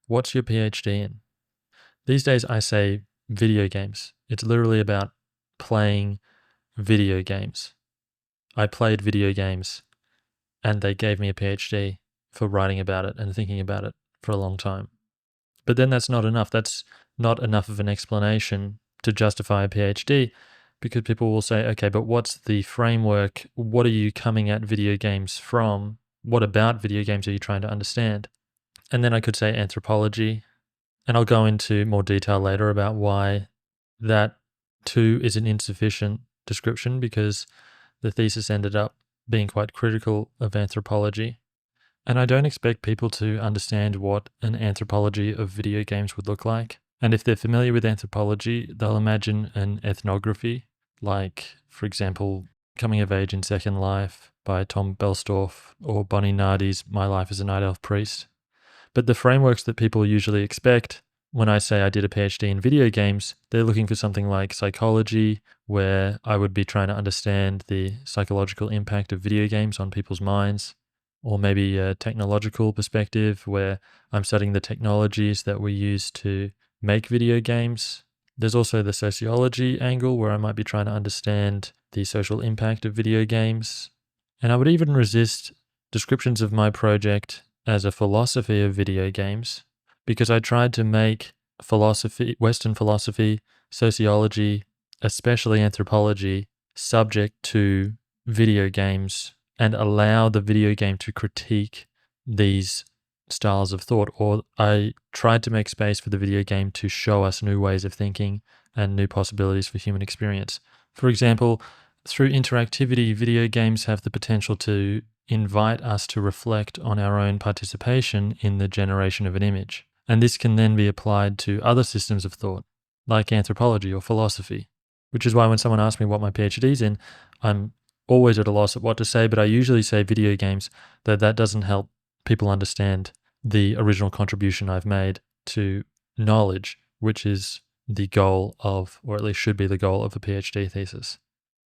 What's your PhD in? These days I say video games. It's literally about playing video games. I played video games and they gave me a PhD for writing about it and thinking about it for a long time. But then that's not enough. That's not enough of an explanation to justify a PhD, because people will say, okay, but what's the framework? What are you coming at video games from? What about video games are you trying to understand? And then I could say anthropology, and I'll go into more detail later about why that too is an insufficient description, because the thesis ended up being quite critical of anthropology. And I don't expect people to understand what an anthropology of video games would look like. And if they're familiar with anthropology, they'll imagine an ethnography, like, for example, Coming of Age in Second Life by Tom Belstorff, or Bonnie Nardi's My Life as a Night Elf Priest. But the frameworks that people usually expect when I say I did a PhD in video games, they're looking for something like psychology, where I would be trying to understand the psychological impact of video games on people's minds, or maybe a technological perspective where I'm studying the technologies that we use to make video games. There's also the sociology angle where I might be trying to understand the social impact of video games. And I would even resist descriptions of my project as a philosophy of video games, because I tried to make philosophy, Western philosophy, sociology, especially anthropology, subject to video games and allow the video game to critique these styles of thought. Or I tried to make space for the video game to show us new ways of thinking and new possibilities for human experience. For example, through interactivity, video games have the potential to invite us to reflect on our own participation in the generation of an image. And this can then be applied to other systems of thought, like anthropology or philosophy, which is why when someone asks me what my PhD's in, I'm always at a loss at what to say, but I usually say video games, though that doesn't help people understand the original contribution I've made to knowledge, which is the goal of, or at least should be the goal of, a PhD thesis.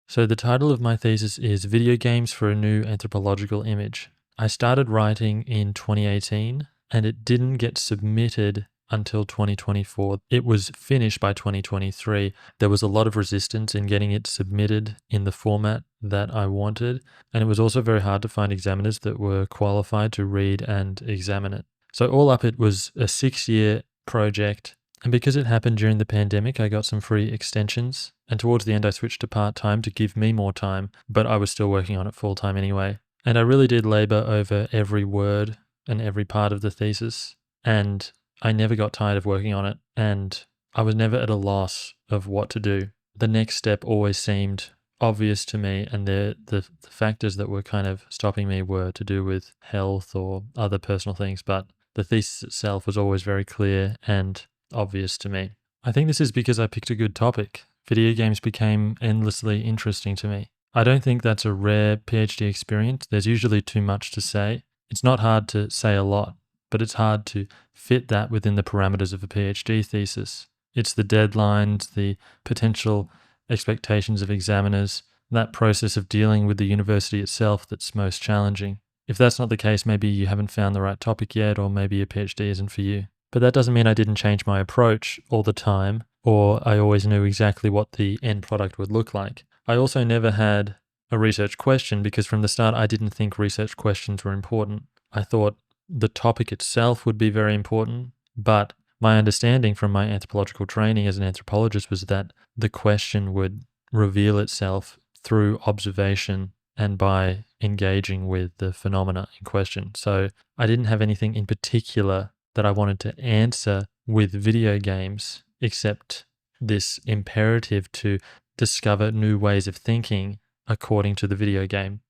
So the title of my thesis is Video Games for a New Anthropological Image. I started writing in 2018 and it didn't get submitted until 2024. It was finished by 2023. There was a lot of resistance in getting it submitted in the format that I wanted, and it was also very hard to find examiners that were qualified to read and examine it. So all up, it was a 6-year project, and because it happened during the pandemic, I got some free extensions, and towards the end I switched to part-time to give me more time, but I was still working on it full-time anyway. And I really did labor over every word and every part of the thesis, and I never got tired of working on it, and I was never at a loss of what to do. The next step always seemed obvious to me, and the factors that were kind of stopping me were to do with health or other personal things, but the thesis itself was always very clear and obvious to me. I think this is because I picked a good topic. Video games became endlessly interesting to me. I don't think that's a rare PhD experience. There's usually too much to say. It's not hard to say a lot, but it's hard to fit that within the parameters of a PhD thesis. It's the deadlines, the potential expectations of examiners, that process of dealing with the university itself that's most challenging. If that's not the case, maybe you haven't found the right topic yet, or maybe a PhD isn't for you. But that doesn't mean I didn't change my approach all the time, or I always knew exactly what the end product would look like. I also never had a research question, because from the start I didn't think research questions were important. I thought the topic itself would be very important, but my understanding from my anthropological training as an anthropologist was that the question would reveal itself through observation and by engaging with the phenomena in question. So I didn't have anything in particular that I wanted to answer with video games, except this imperative to discover new ways of thinking according to the video game.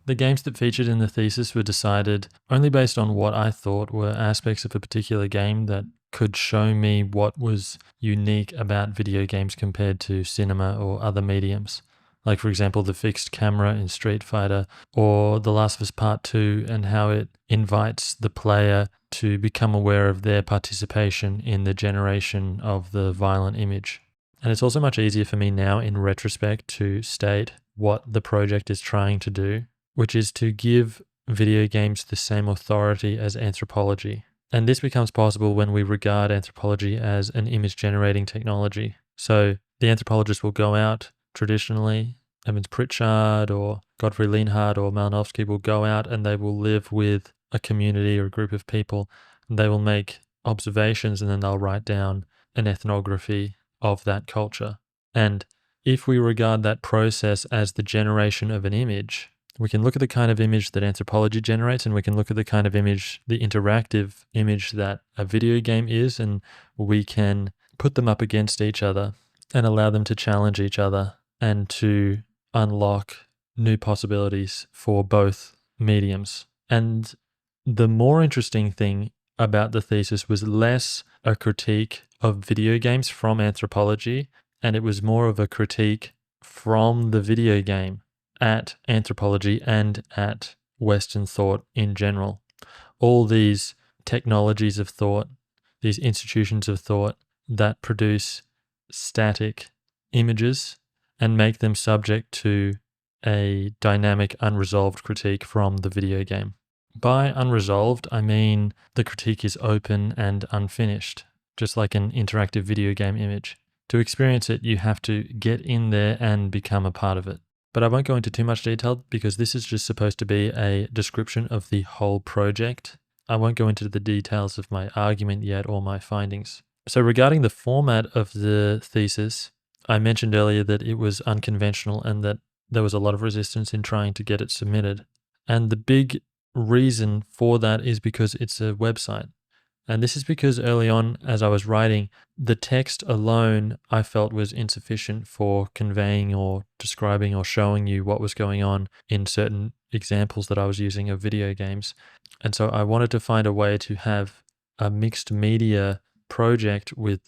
The games that featured in the thesis were decided only based on what I thought were aspects of a particular game that could show me what was unique about video games compared to cinema or other mediums. Like, for example, the fixed camera in Street Fighter, or The Last of Us Part 2, and how it invites the player to become aware of their participation in the generation of the violent image. And it's also much easier for me now in retrospect to state what the project is trying to do, which is to give video games the same authority as anthropology. And this becomes possible when we regard anthropology as an image generating technology. So the anthropologist will go out traditionally, Evans Pritchard or Godfrey Lienhardt or Malinowski will go out and they will live with a community or a group of people. And they will make observations and then they'll write down an ethnography of that culture. And if we regard that process as the generation of an image, we can look at the kind of image that anthropology generates, and we can look at the kind of image, the interactive image that a video game is, and we can put them up against each other and allow them to challenge each other and to unlock new possibilities for both mediums. And the more interesting thing about the thesis was less a critique of video games from anthropology, and it was more of a critique from the video game at anthropology and at Western thought in general. All these technologies of thought, these institutions of thought that produce static images and make them subject to a dynamic, unresolved critique from the video game. By unresolved, I mean the critique is open and unfinished, just like an interactive video game image. To experience it, you have to get in there and become a part of it. But I won't go into too much detail because this is just supposed to be a description of the whole project. I won't go into the details of my argument yet or my findings. So regarding the format of the thesis, I mentioned earlier that it was unconventional and that there was a lot of resistance in trying to get it submitted. And the big reason for that is because it's a website. And this is because early on, as I was writing, the text alone I felt was insufficient for conveying or describing or showing you what was going on in certain examples that I was using of video games. And so I wanted to find a way to have a mixed media project with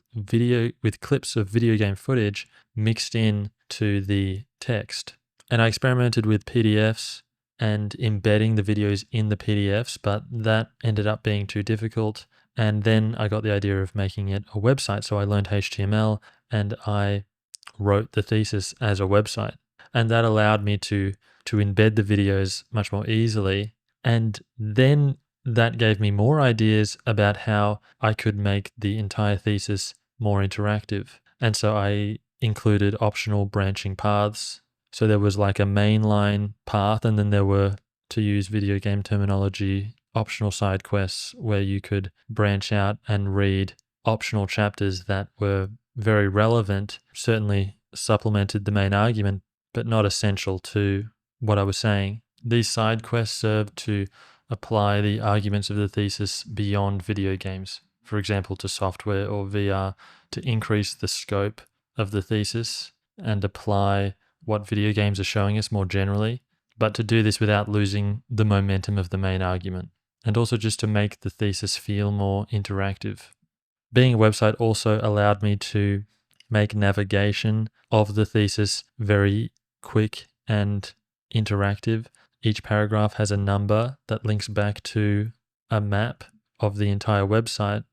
clips of video game footage mixed in to the text. And I experimented with PDFs and embedding the videos in the PDFs, but that ended up being too difficult. And then I got the idea of making it a website. So I learned HTML and I wrote the thesis as a website. And that allowed me to embed the videos much more easily. And then that gave me more ideas about how I could make the entire thesis more interactive. And so I included optional branching paths. So there was like a mainline path, and then there were, to use video game terminology, optional side quests where you could branch out and read optional chapters that were very relevant, certainly supplemented the main argument, but not essential to what I was saying. These side quests served to apply the arguments of the thesis beyond video games, for example, to software or VR, to increase the scope of the thesis and apply what video games are showing us more generally, but to do this without losing the momentum of the main argument, and also just to make the thesis feel more interactive. Being a website also allowed me to make navigation of the thesis very quick and interactive. Each paragraph has a number that links back to a map of the entire website,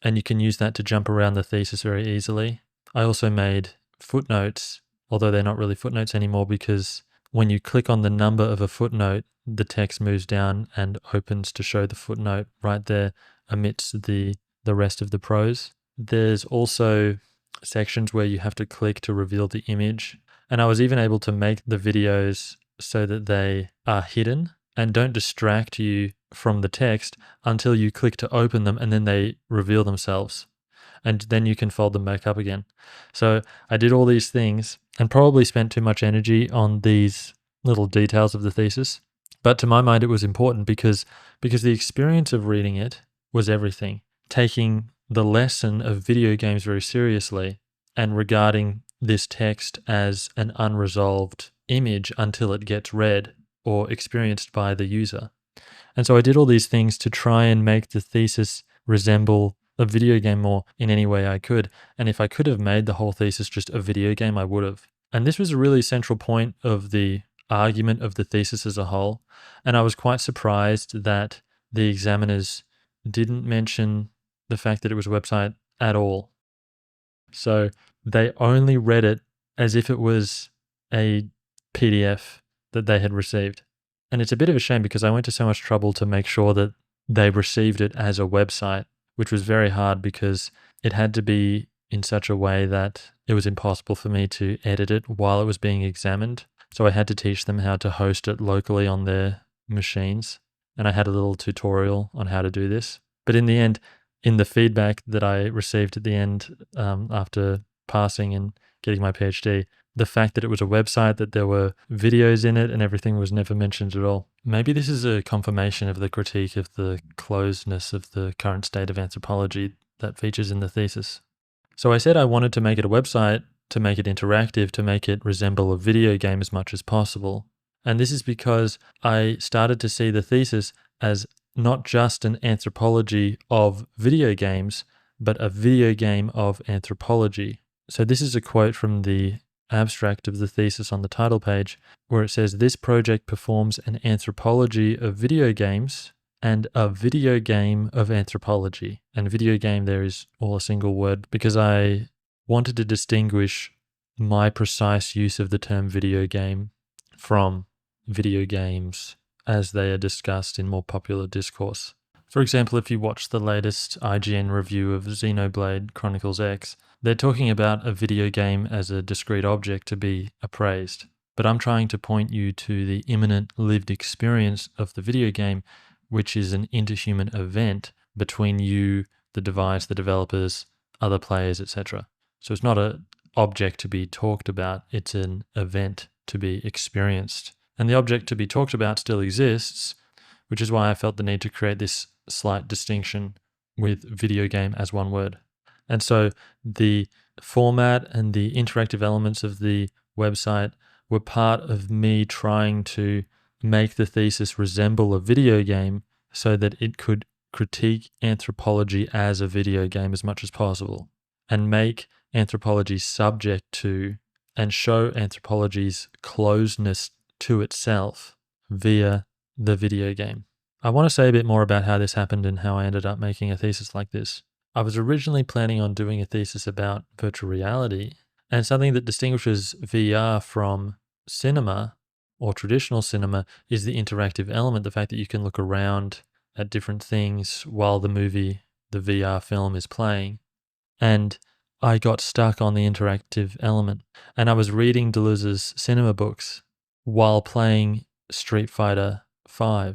and you can use that to jump around the thesis very easily. I also made footnotes, although they're not really footnotes anymore, because when you click on the number of a footnote, the text moves down and opens to show the footnote right there amidst the rest of the prose. There's also sections where you have to click to reveal the image. And I was even able to make the videos so that they are hidden and don't distract you from the text until you click to open them, and then they reveal themselves. And then you can fold them back up again. So I did all these things and probably spent too much energy on these little details of the thesis. But to my mind, it was important because the experience of reading it was everything. Taking the lesson of video games very seriously and regarding this text as an unresolved image until it gets read or experienced by the user. And so I did all these things to try and make the thesis resemble a video game more in any way I could. And if I could have made the whole thesis just a video game, I would have. And this was a really central point of the argument of the thesis as a whole. And I was quite surprised that the examiners didn't mention the fact that it was a website at all. So they only read it as if it was a PDF that they had received. And it's a bit of a shame because I went to so much trouble to make sure that they received it as a website, which was very hard because it had to be in such a way that it was impossible for me to edit it while it was being examined. So I had to teach them how to host it locally on their machines. And I had a little tutorial on how to do this. But in the end, in the feedback that I received at the end after passing and getting my PhD, the fact that it was a website, that there were videos in it and everything was never mentioned at all. Maybe this is a confirmation of the critique of the closedness of the current state of anthropology that features in the thesis. So I said I wanted to make it a website, to make it interactive, to make it resemble a video game as much as possible. And this is because I started to see the thesis as not just an anthropology of video games, but a video game of anthropology. So this is a quote from the abstract of the thesis on the title page, where it says, "This project performs an anthropology of video games and a video game of anthropology." And video game there is all a single word because I wanted to distinguish my precise use of the term video game from video games as they are discussed in more popular discourse. For example, if you watch the latest IGN review of Xenoblade Chronicles X, they're talking about a video game as a discrete object to be appraised. But I'm trying to point you to the imminent lived experience of the video game, which is an interhuman event between you, the device, the developers, other players, etc. So it's not an object to be talked about, it's an event to be experienced. And the object to be talked about still exists, which is why I felt the need to create this slight distinction with video game as one word. And so the format and the interactive elements of the website were part of me trying to make the thesis resemble a video game so that it could critique anthropology as a video game as much as possible and make anthropology subject to and show anthropology's closeness to itself via the video game. I want to say a bit more about how this happened and how I ended up making a thesis like this. I was originally planning on doing a thesis about virtual reality, and something that distinguishes VR from cinema or traditional cinema is the interactive element, the fact that you can look around at different things while the movie, the VR film is playing. And I got stuck on the interactive element. And I was reading Deleuze's cinema books while playing Street Fighter V.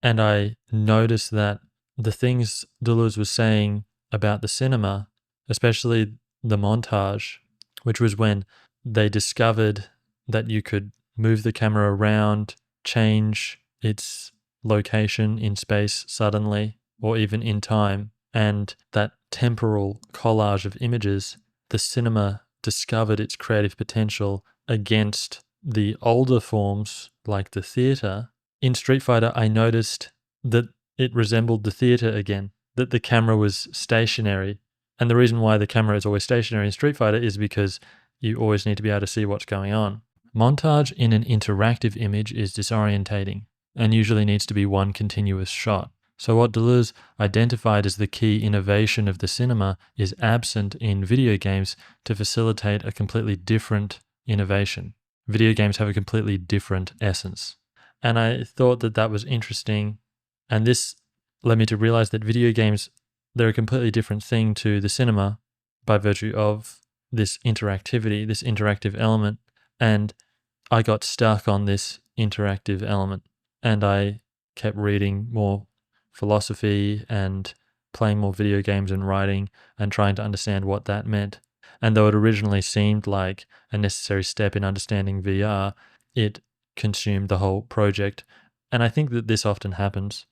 And I noticed that the things Deleuze was saying about the cinema, especially the montage, which was when they discovered that you could move the camera around, change its location in space suddenly, or even in time, and that temporal collage of images, the cinema discovered its creative potential against the older forms like the theater. In Street Fighter, I noticed that it resembled the theater again, that the camera was stationary. And the reason why the camera is always stationary in Street Fighter is because you always need to be able to see what's going on. Montage in an interactive image is disorientating and usually needs to be one continuous shot. So what Deleuze identified as the key innovation of the cinema is absent in video games to facilitate a completely different innovation. Video games have a completely different essence. And I thought that that was interesting. And this led me to realize that video games, they're a completely different thing to the cinema by virtue of this interactivity, this interactive element. And I got stuck on this interactive element. And I kept reading more philosophy and playing more video games and writing and trying to understand what that meant. And though it originally seemed like a necessary step in understanding VR, it consumed the whole project. And I think that this often happens,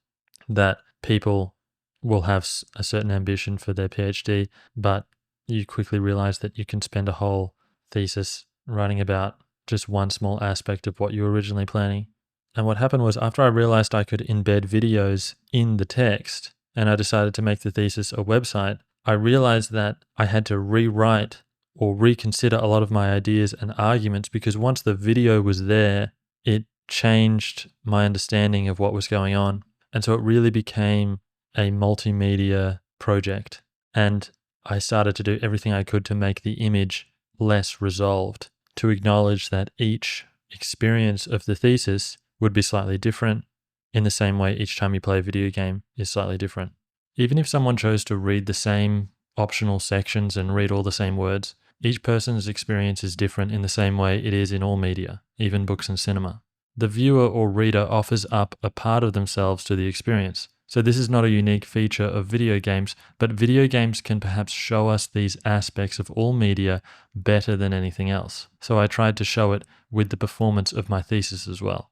that people will have a certain ambition for their PhD, but you quickly realize that you can spend a whole thesis writing about just one small aspect of what you were originally planning. And what happened was, after I realized I could embed videos in the text and I decided to make the thesis a website, I realized that I had to rewrite or reconsider a lot of my ideas and arguments, because once the video was there, it changed my understanding of what was going on. And so it really became a multimedia project. And I started to do everything I could to make the image less resolved, to acknowledge that each experience of the thesis would be slightly different, in the same way each time you play a video game is slightly different. Even if someone chose to read the same optional sections and read all the same words, each person's experience is different in the same way it is in all media, even books and cinema. The viewer or reader offers up a part of themselves to the experience. So this is not a unique feature of video games, but video games can perhaps show us these aspects of all media better than anything else. So I tried to show it with the performance of my thesis as well.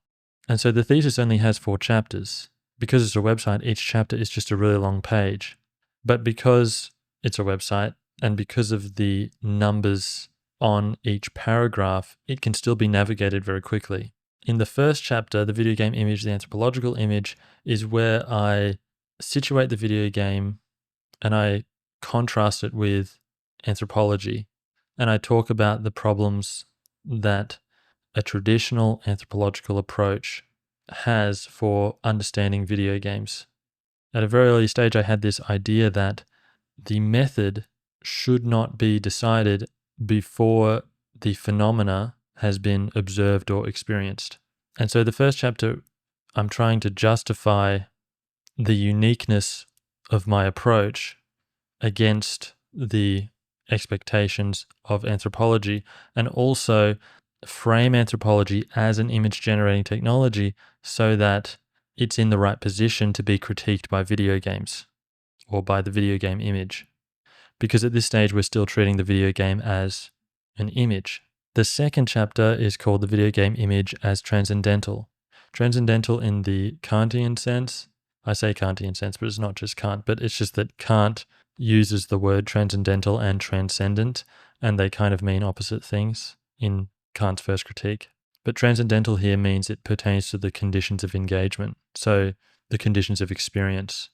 And so the thesis only has 4 chapters. Because it's a website, each chapter is just a really long page. But because it's a website and because of the numbers on each paragraph, it can still be navigated very quickly. In the first chapter, the video game image, the anthropological image, is where I situate the video game and I contrast it with anthropology. And I talk about the problems that a traditional anthropological approach has for understanding video games. At a very early stage, I had this idea that the method should not be decided before the phenomena has been observed or experienced. And so the first chapter, I'm trying to justify the uniqueness of my approach against the expectations of anthropology, and also frame anthropology as an image generating technology so that it's in the right position to be critiqued by video games or by the video game image. Because at this stage, we're still treating the video game as an image. The second chapter is called the video game image as transcendental. Transcendental in the Kantian sense. I say Kantian sense, but it's not just Kant, but it's just that Kant uses the word transcendental and transcendent, and they kind of mean opposite things in Kant's first critique. But transcendental here means it pertains to the conditions of engagement, so the conditions of experience.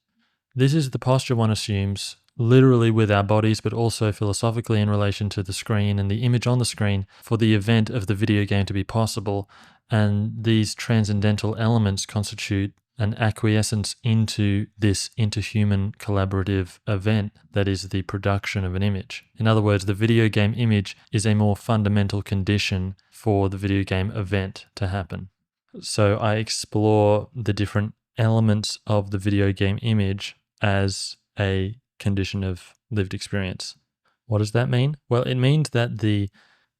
This is the posture one assumes, literally with our bodies, but also philosophically in relation to the screen and the image on the screen for the event of the video game to be possible. And these transcendental elements constitute an acquiescence into this interhuman collaborative event that is the production of an image. In other words, the video game image is a more fundamental condition for the video game event to happen. So I explore the different elements of the video game image as a condition of lived experience. What does that mean? Well, it means that the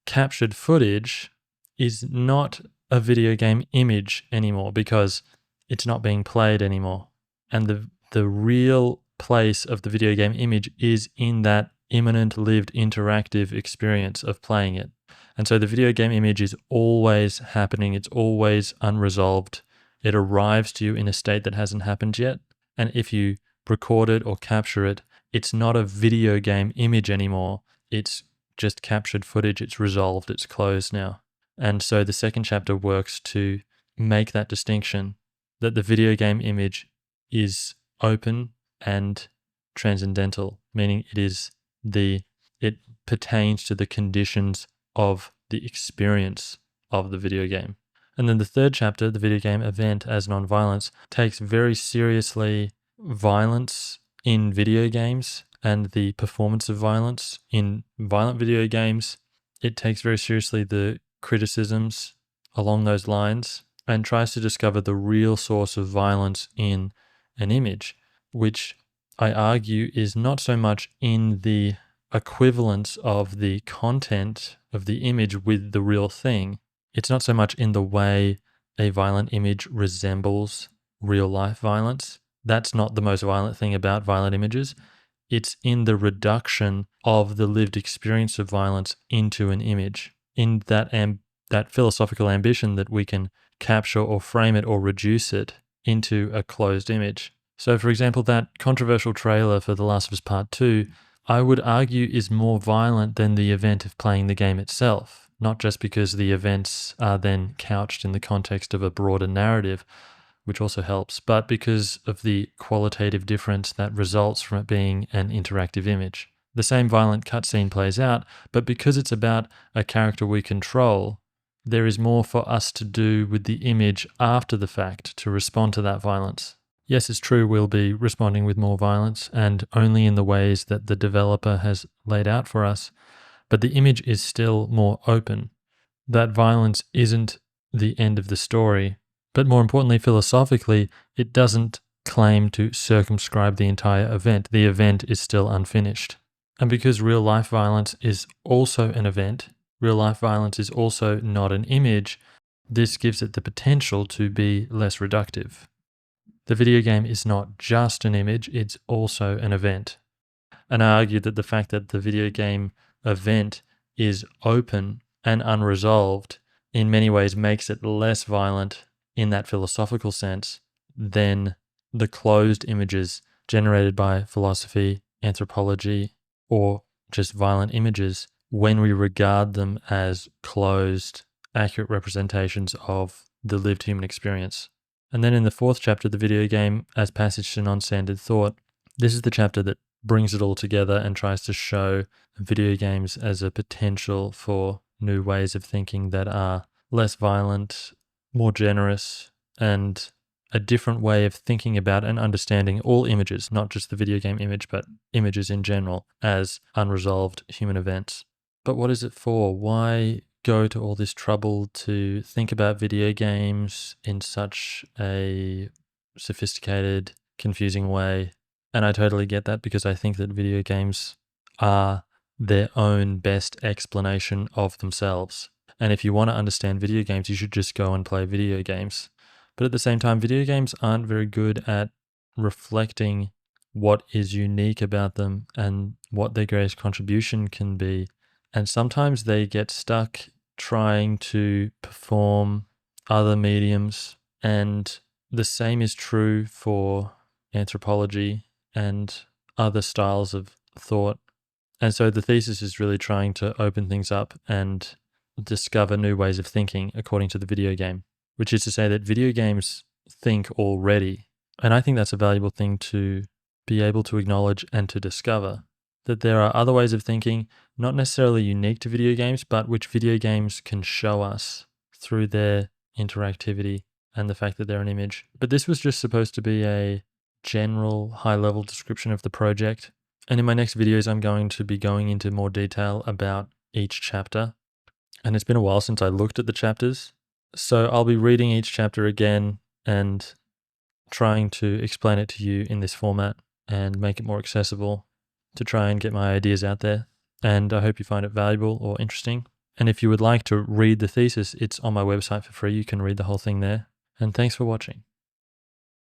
captured footage is not a video game image anymore because it's not being played anymore. And the real place of the video game image is in that immanent lived interactive experience of playing it. And so the video game image is always happening. It's always unresolved. It arrives to you in a state that hasn't happened yet. And if you record it or capture it, it's not a video game image anymore. It's just captured footage. It's resolved. It's closed now. And so the second chapter works to make that distinction that the video game image is open and transcendental, meaning it pertains to the conditions of the experience of the video game. And then the third chapter, the video game event as non-violence, takes very seriously violence in video games and the performance of violence in violent video games. It takes very seriously the criticisms along those lines and tries to discover the real source of violence in an image, which I argue is not so much in the equivalence of the content of the image with the real thing. It's not so much in the way a violent image resembles real life violence. That's not the most violent thing about violent images. It's in the reduction of the lived experience of violence into an image, in that philosophical ambition that we can capture or frame it or reduce it into a closed image. So for example, that controversial trailer for The Last of Us Part 2, I would argue is more violent than the event of playing the game itself, not just because the events are then couched in the context of a broader narrative, which also helps, but because of the qualitative difference that results from it being an interactive image. The same violent cutscene plays out, but because it's about a character we control, there is more for us to do with the image after the fact to respond to that violence. Yes, it's true we'll be responding with more violence and only in the ways that the developer has laid out for us, but the image is still more open. That violence isn't the end of the story, But more importantly, philosophically, it doesn't claim to circumscribe the entire event. The event is still unfinished. And because real life violence is also an event, real life violence is also not an image, this gives it the potential to be less reductive. The video game is not just an image, it's also an event. And I argued that the fact that the video game event is open and unresolved in many ways makes it less violent in that philosophical sense than the closed images generated by philosophy, anthropology, or just violent images when we regard them as closed, accurate representations of the lived human experience. And then in the fourth chapter, the video game as passage to non-standard thought, this is the chapter that brings it all together and tries to show video games as a potential for new ways of thinking that are less violent, more generous, and a different way of thinking about and understanding all images, not just the video game image, but images in general as unresolved human events. But what is it for? Why go to all this trouble to think about video games in such a sophisticated, confusing way? And I totally get that, because I think that video games are their own best explanation of themselves. And if you want to understand video games, you should just go and play video games. But at the same time, video games aren't very good at reflecting what is unique about them and what their greatest contribution can be. And sometimes they get stuck trying to perform other mediums. And the same is true for anthropology and other styles of thought. And so the thesis is really trying to open things up and discover new ways of thinking according to the video game, which is to say that video games think already. And I think that's a valuable thing to be able to acknowledge and to discover, that there are other ways of thinking, not necessarily unique to video games, but which video games can show us through their interactivity and the fact that they're an image. But this was just supposed to be a general high-level description of the project. And in my next videos, I'm going to be going into more detail about each chapter. And it's been a while since I looked at the chapters, so I'll be reading each chapter again and trying to explain it to you in this format and make it more accessible to try and get my ideas out there. And I hope you find it valuable or interesting. And if you would like to read the thesis, it's on my website for free. You can read the whole thing there. And thanks for watching.